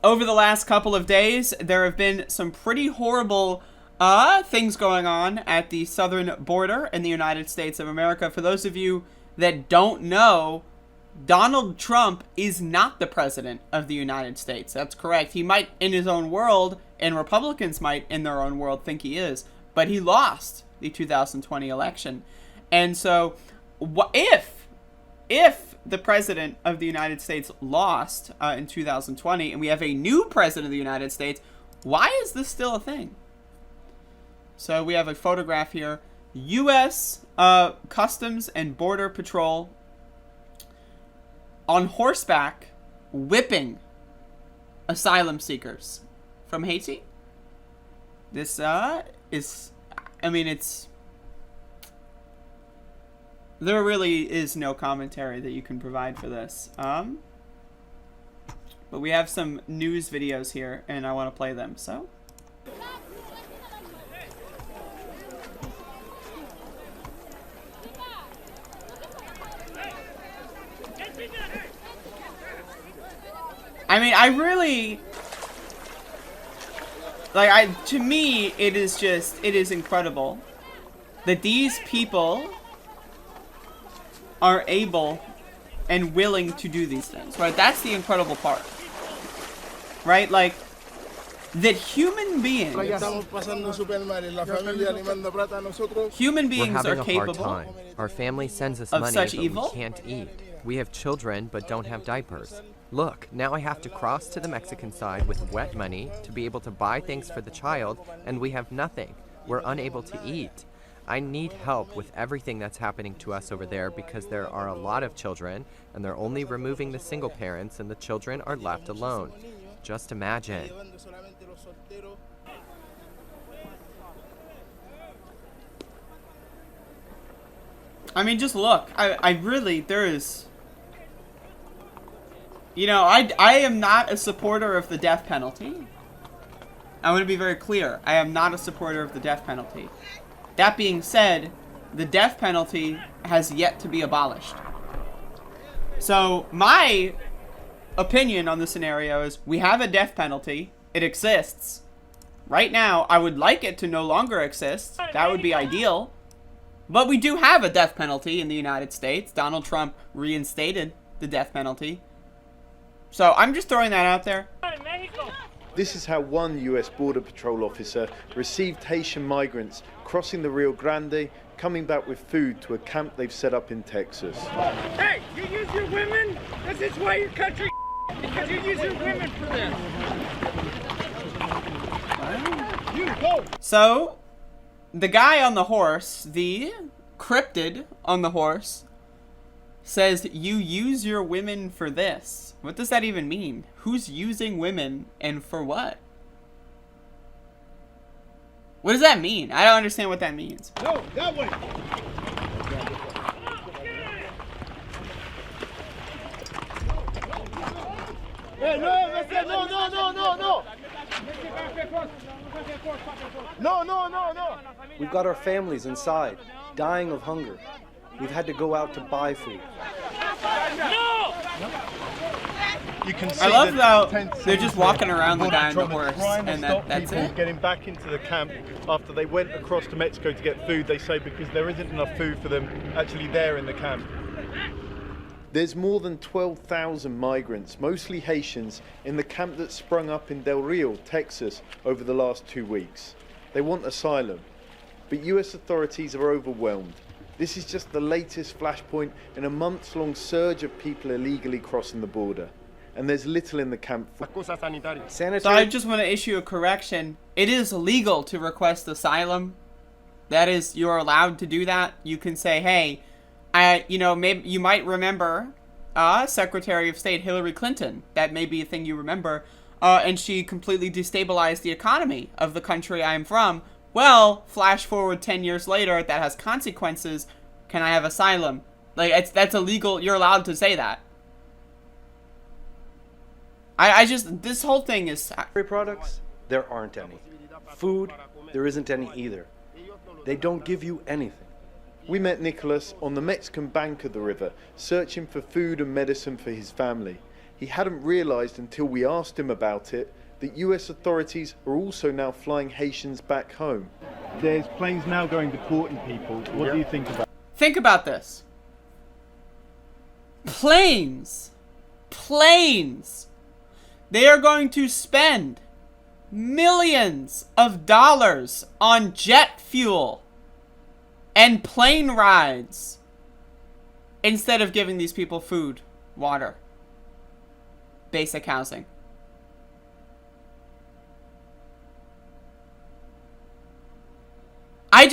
over the last couple of days, there have been some pretty horrible things going on at the southern border in the United States of America. For those of you that don't know, Donald Trump is not the president of the United States. That's correct. He might in his own world, and Republicans might in their own world think he is, but he lost the 2020 election. And so if the president of the United States lost in 2020 and we have a new president of the United States, why is this still a thing? So we have a photograph here. U.S. Customs and Border Patrol on horseback whipping asylum seekers from Haiti. This is, I mean, it's, there really is no commentary that you can provide for this. But we have some news videos here, and I want to play them, so. I mean, I really, like, to me, it is just, it is incredible that these people are able and willing to do these things, right? That's the incredible part, right? Like, that human beings We're having are a capable hard time. Our family sends us of money, such but evil. we can't eat. We have children, but don't have diapers. Look, now I have to cross to the Mexican side with wet money to be able to buy things for the child, and we have nothing. We're unable to eat. I need help with everything that's happening to us over there because there are a lot of children, and they're only removing the single parents, and the children are left alone. Just imagine. I mean, just look. I really, there is, you know, I am not a supporter of the death penalty. I want to be very clear. I am not a supporter of the death penalty. That being said, the death penalty has yet to be abolished. So my opinion on the scenario is we have a death penalty. It exists. Right now, I would like it to no longer exist. That would be ideal. But we do have a death penalty in the United States. Donald Trump reinstated the death penalty. So I'm just throwing that out there. This is how one US Border Patrol officer received Haitian migrants crossing the Rio Grande, coming back with food to a camp they've set up in Texas. Hey, you use your women? This is why your country because you use your women for this. You go. So, the guy on the horse, the cryptid on the horse, says you use your women for this. What does that even mean? Who's using women and for what? What does that mean? I don't understand what that means. No, that way. Hey, no. We've got our families inside, dying of hunger. We've had to go out to buy food. You can see I love how tense they're just scenes walking where around the Border guy on the Patrol is horse, trying to and stop that's people it. getting back into the camp after they went across to Mexico to get food, they say, because there isn't enough food for them actually there in the camp. There's more than 12,000 migrants, mostly Haitians, in the camp that sprung up in Del Rio, Texas, over the last 2 weeks. They want asylum, but US authorities are overwhelmed. This is just the latest flashpoint in a months-long surge of people illegally crossing the border. And there's little in the camp for So I just want to issue a correction. It is legal to request asylum. That is, you're allowed to do that. You can say, hey, maybe you might remember Secretary of State Hillary Clinton. That may be a thing you remember. And she completely destabilized the economy of the country I'm from. Well, flash forward 10 years later, that has consequences. Can I have asylum? Like, that's illegal. You're allowed to say that. This whole thing is... Products, there aren't any. Food, there isn't any either. They don't give you anything. We met Nicholas on the Mexican bank of the river, searching for food and medicine for his family. he hadn't realised until we asked him about it that US authorities are also now flying Haitians back home. There's planes now going deporting people. What do you think about it? Think about this. Planes. They are going to spend millions of dollars on jet fuel and plane rides instead of giving these people food, water, basic housing. I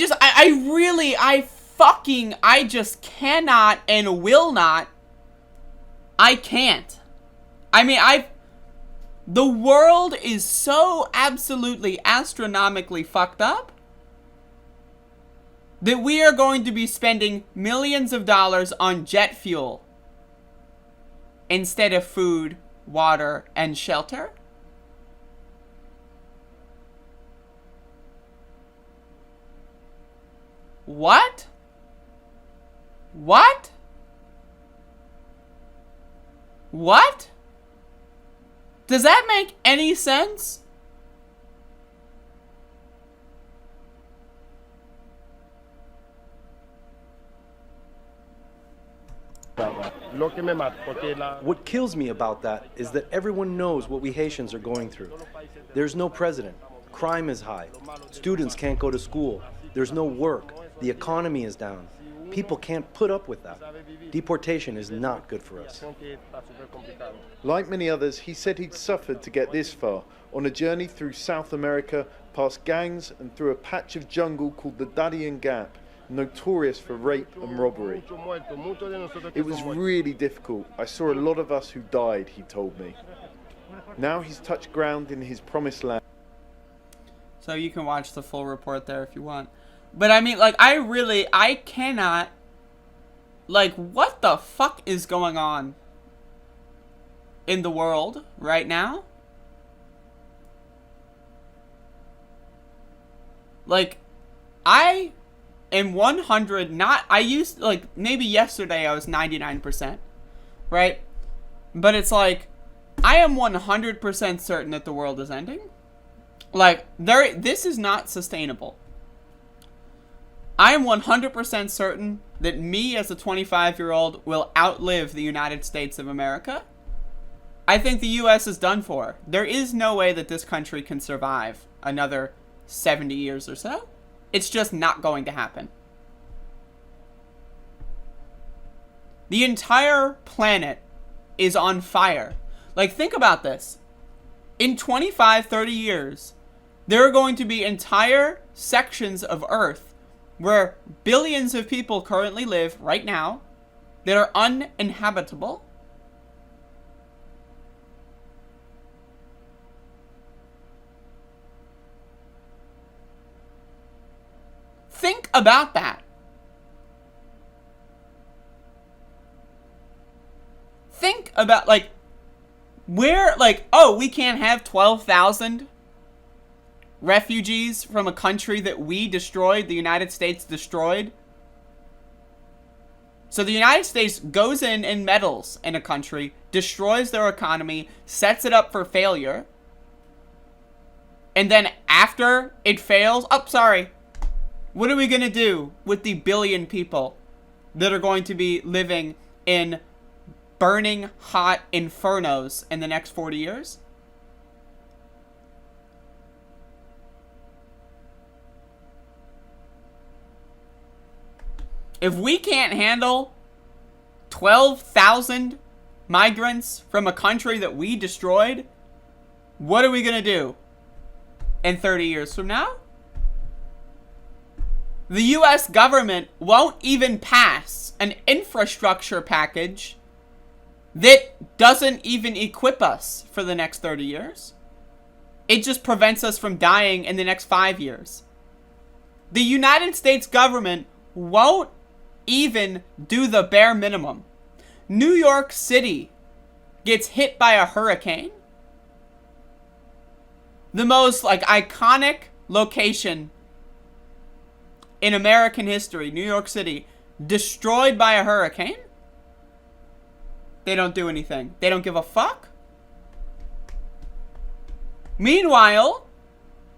just cannot and will not. I can't. I mean, the world is so absolutely astronomically fucked up that we are going to be spending millions of dollars on jet fuel instead of food, water, and shelter. What? What? What? Does that make any sense? What kills me about that is that everyone knows what we Haitians are going through. There's no president. Crime is high. Students can't go to school. There's no work. The economy is down. People can't put up with that. Deportation is not good for us. Like many others, he said he'd suffered to get this far, on a journey through South America, past gangs and through a patch of jungle called the Darien Gap, notorious for rape and robbery. It was really difficult. I saw a lot of us who died, he told me. Now he's touched ground in his promised land. So you can watch the full report there if you want. But I mean, like, I cannot, like, what the fuck is going on in the world right now? Like, I am 100, like, maybe yesterday I was 99%, right? But it's like, I am 100% certain that the world is ending. Like, this is not sustainable. I am 100% certain that me as a 25-year-old will outlive the United States of America. I think the U.S. is done for. There is no way that this country can survive another 70 years or so. It's just not going to happen. The entire planet is on fire. Like, think about this. In 25, 30 years, there are going to be entire sections of Earth where billions of people currently live right now that are uninhabitable. Think about that. Think about, like, where, like, oh, we can't have 12,000 refugees from a country that we destroyed, the United States destroyed. So the United States goes in and meddles in a country, destroys their economy, sets it up for failure. And then after it fails, what are we going to do with the billion people that are going to be living in burning hot infernos in the next 40 years? If we can't handle 12,000 migrants from a country that we destroyed, what are we going to do in 30 years from now? The U.S. government won't even pass an infrastructure package that doesn't even equip us for the next 30 years. It just prevents us from dying in the next 5 years. The United States government won't even do the bare minimum. New York City gets hit by a hurricane. The most, like, iconic location in American history, New York City, destroyed by a hurricane. They don't do anything. They don't give a fuck. Meanwhile,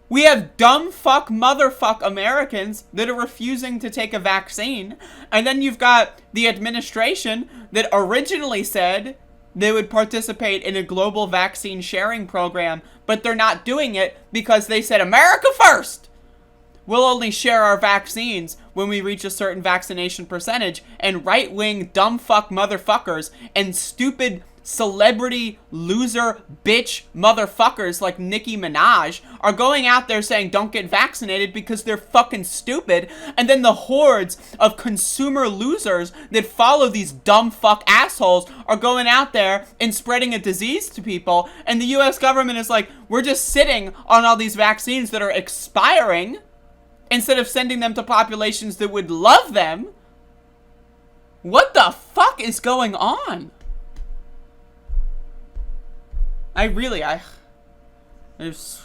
we have dumb fuck motherfuck Americans that are refusing to take a vaccine. And then you've got the administration that originally said they would participate in a global vaccine sharing program, but they're not doing it because they said, America first! We'll only share our vaccines when we reach a certain vaccination percentage. And right-wing dumb fuck motherfuckers and stupid celebrity loser bitch motherfuckers like Nicki Minaj are going out there saying don't get vaccinated because they're fucking stupid, and then the hordes of consumer losers that follow these dumb fuck assholes are going out there and spreading a disease to people, and the US government is like, we're just sitting on all these vaccines that are expiring instead of sending them to populations that would love them. What the fuck is going on? There's